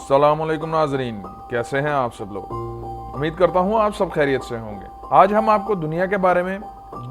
अस्सलामुअलैकुम नाज़रीन, कैसे हैं आप सब लोग। उम्मीद करता हूँ आप सब खैरियत से होंगे। आज हम आपको दुनिया के बारे में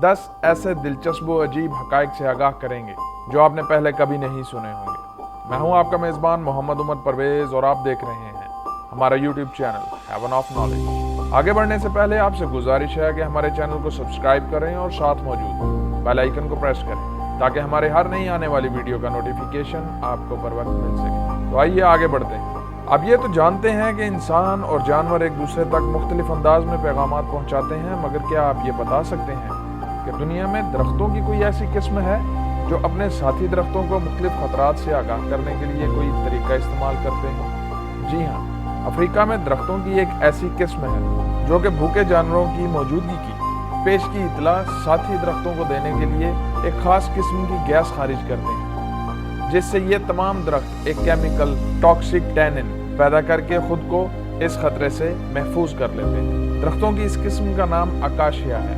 10 ऐसे दिलचस्प व अजीब हकायक से आगाह करेंगे जो आपने पहले कभी नहीं सुने होंगे। मैं हूँ आपका मेज़बान मोहम्मद उमर परवेज़ और आप देख रहे हैं हमारा YouTube channel Heaven of Knowledge. आगे बढ़ने से पहले आपसे गुजारिश है कि हमारे चैनल को सब्सक्राइब करें और साथ मौजूद बेल आइकन को प्रेस करें ताकि हमारे हर नई आने वाली वीडियो का नोटिफिकेशन आपको बर वक्त मिल सके। तो आइए आगे बढ़ते हैं। अब ये तो जानते हैं कि इंसान और जानवर एक दूसरे तक मुख्तलिफ अंदाज में पैगामात पहुंचाते हैं, मगर क्या आप ये बता सकते हैं कि दुनिया में दरख्तों की कोई ऐसी किस्म है जो अपने साथी दरख्तों को मुख्तलिफ खतरात से आगाह करने के लिए कोई तरीका इस्तेमाल करते हैं? जी हाँ, अफ्रीका में दरख्तों की एक ऐसी किस्म है जो कि भूखे जानवरों की मौजूदगी की पेश की इतला साथी दरख्तों को देने के लिए एक खास किस्म की गैस खारिज करते हैं, जिससे ये तमाम दरख्त एक केमिकल टॉक्सिक टैनिन पैदा करके खुद को इस खतरे से महफूज कर लेते हैं। दरख्तों की इस किस्म का नाम अकाशिया है।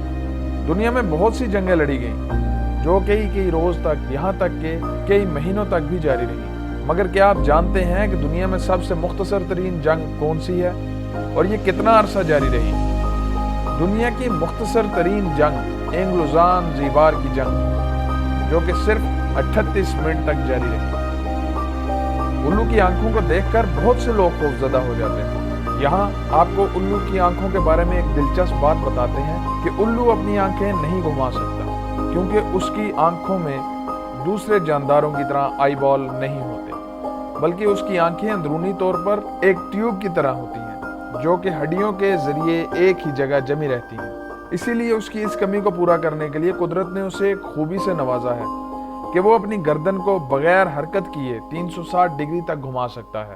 दुनिया में बहुत सी जंगें लड़ी गईं जो कई रोज तक, यहाँ तक के कई महीनों तक भी जारी रही। मगर क्या आप जानते हैं कि दुनिया में सबसे मुख्तसर तरीन जंग कौन सी है और ये कितना अरसा जारी रही? दुनिया की मुख्तसर तरीन जंग एंग्लोजान ज़ीबार की जंग, जो कि सिर्फ 38 मिनट तक जारी रही। उल्लू की आंखों को देखकर बहुत से लोग खौफजदा हो जाते हैं। यहाँ आपको उल्लू की आंखों के बारे में एक दिलचस्प बात बताते हैं कि उल्लू अपनी आंखें नहीं घुमा सकता क्योंकि उसकी आंखों में दूसरे जानदारों की तरह आई बॉल नहीं होते, बल्कि उसकी आंखें अंदरूनी तौर पर एक ट्यूब की तरह होती हैं जो कि हड्डियों के जरिए एक ही जगह जमी रहती हैं। इसीलिए उसकी इस कमी को पूरा करने के लिए कुदरत ने उसे खूबी से नवाजा है कि वो अपनी गर्दन को बगैर हरकत किए 360 डिग्री तक घुमा सकता है।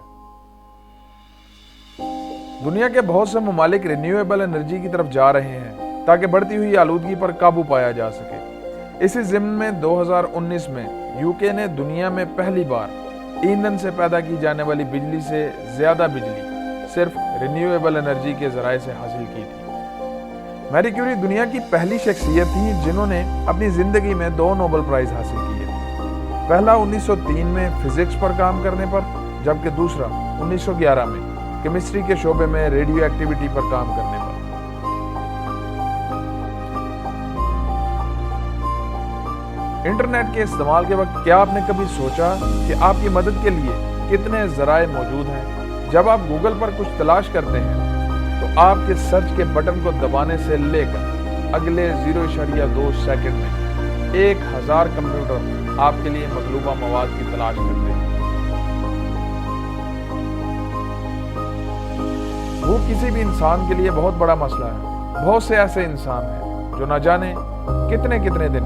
दुनिया के बहुत से ममालिक रिन्यूएबल एनर्जी की तरफ जा रहे हैं ताकि बढ़ती हुई आलूदगी पर काबू पाया जा सके। इसी ज़िम्न में 2019 में यूके ने दुनिया में पहली बार ईंधन से पैदा की जाने वाली बिजली से ज्यादा बिजली सिर्फ रिन्यूएबल एनर्जी के जराये से हासिल की थी। मैरी क्यूरी दुनिया की पहली शख्सियत थी जिन्होंने अपनी जिंदगी में 2 नोबेल प्राइज हासिल किए। पहला 1903 में फिजिक्स पर काम करने पर, जबकि दूसरा 1911 में केमिस्ट्री के शोबे में रेडियो एक्टिविटी पर काम करने पर। इंटरनेट के इस्तेमाल के वक्त क्या आपने कभी सोचा कि आपकी मदद के लिए कितने जराये मौजूद हैं? जब आप गूगल पर कुछ तलाश करते हैं तो आपके सर्च के बटन को दबाने से लेकर अगले 0.2 सेकंड में 1000 कंप्यूटर आपके लिए मतलूबा मवाद की तलाश करते हैं। भूख किसी भी इंसान के लिए बहुत बड़ा मसला है। बहुत से ऐसे इंसान हैं जो न जाने कितने दिन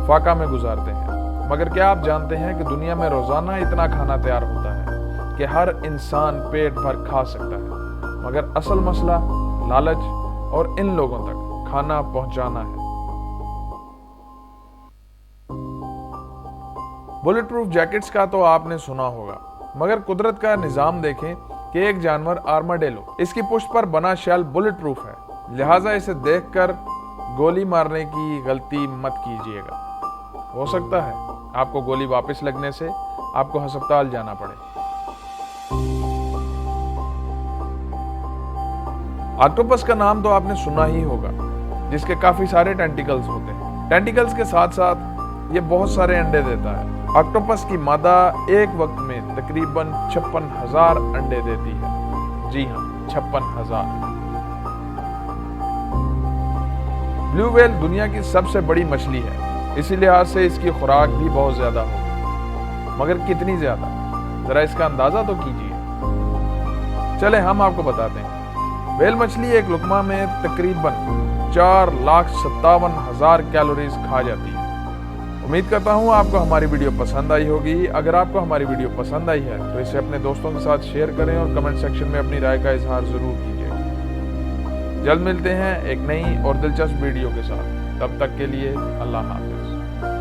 फाका में गुजारते हैं। मगर क्या आप जानते हैं कि दुनिया में रोजाना इतना खाना तैयार होता है कि हर इंसान पेट भर खा सकता है, मगर असल मसला लालच और इन लोगों तक खाना पहुंचाना है। बुलेट प्रूफ जैकेट्स का तो आपने सुना होगा, मगर कुदरत का निजाम देखें कि एक जानवर आर्माडेलो, इसकी पुष्ट पर बना शेल बुलेट प्रूफ है, लिहाजा इसे देखकर गोली मारने की गलती मत कीजिएगा। हो सकता है आपको गोली वापस लगने से आपको अस्पताल जाना पड़े। ऑक्टोपस का नाम तो आपने सुना ही होगा, जिसके काफी सारे टेंटिकल्स होते हैं। टेंटिकल्स के साथ साथ ये बहुत सारे अंडे देता है। ऑक्टोपस की मादा एक वक्त में तकरीबन 56,000 अंडे देती है। जी हाँ, 56,000। ब्लू व्हेल दुनिया की सबसे बड़ी मछली है, इसी लिहाज से इसकी खुराक भी बहुत ज्यादा होगी। मगर कितनी ज्यादा, जरा इसका अंदाजा तो कीजिए। चले हम आपको बताते हैं। व्हेल मछली एक लुकमा में तकरीबन 4,57,000 कैलोरीज खा जाती है। उम्मीद करता हूँ आपको हमारी वीडियो पसंद आई होगी। अगर आपको हमारी वीडियो पसंद आई है तो इसे अपने दोस्तों के साथ शेयर करें और कमेंट सेक्शन में अपनी राय का इजहार जरूर कीजिए। जल्द मिलते हैं एक नई और दिलचस्प वीडियो के साथ। तब तक के लिए अल्लाह हाफ़िज़।